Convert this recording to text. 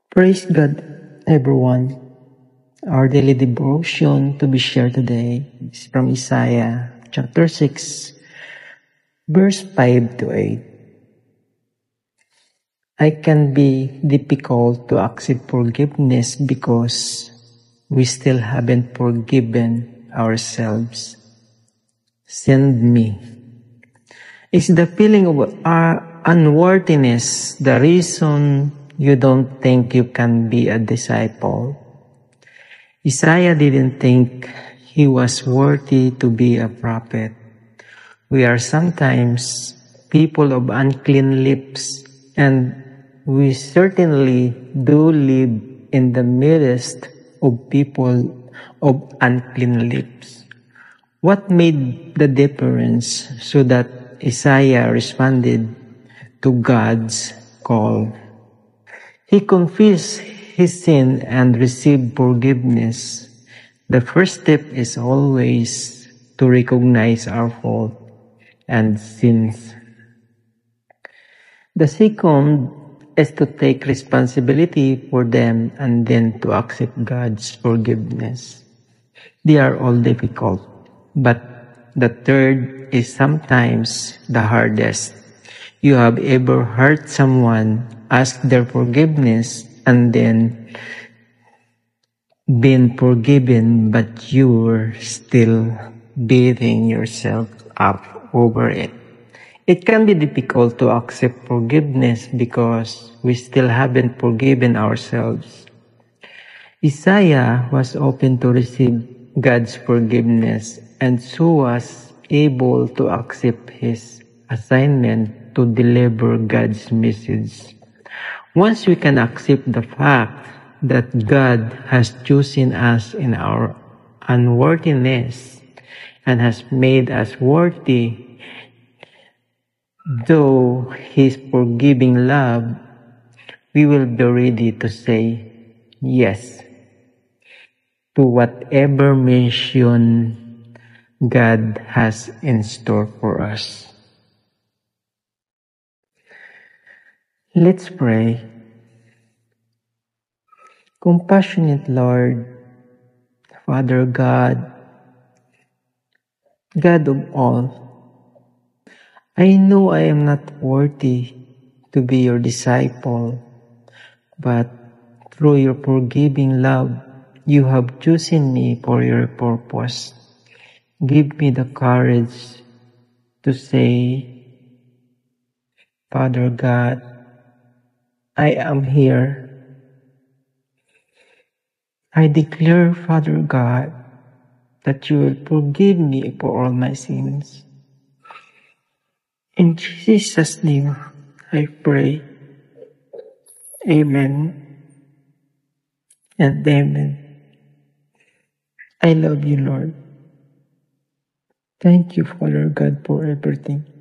Praise God, everyone. Our daily devotion to be shared today is from Isaiah chapter 6, verse 5 to 8. I can be difficult to accept forgiveness because we still haven't forgiven ourselves. Send me. Is the feeling of unworthiness the reason you don't think you can be a disciple? Isaiah didn't think he was worthy to be a prophet. We are sometimes people of unclean lips, and we certainly do live in the midst of people of unclean lips. What made the difference so that Isaiah responded to God's call? He confessed his sin and received forgiveness. The first step is always to recognize our fault and sins. The second is to take responsibility for them and then to accept God's forgiveness. They are all difficult, but the third is sometimes the hardest. You have ever hurt someone, ask their forgiveness, and then been forgiven, but you're still beating yourself up over it. It can be difficult to accept forgiveness because we still haven't forgiven ourselves. Isaiah was open to receive God's forgiveness and so was able to accept his assignment to deliver God's message. Once we can accept the fact that God has chosen us in our unworthiness and has made us worthy through His forgiving love, we will be ready to say yes to whatever mission God has in store for us. Let's pray. Compassionate Lord, Father God, God of all, I know I am not worthy to be your disciple, but through your forgiving love, you have chosen me for your purpose. Give me the courage to say, Father God, I am here. I declare, Father God, that you will forgive me for all my sins. In Jesus' name, I pray. Amen and amen. I love you, Lord. Thank you, Father God, for everything.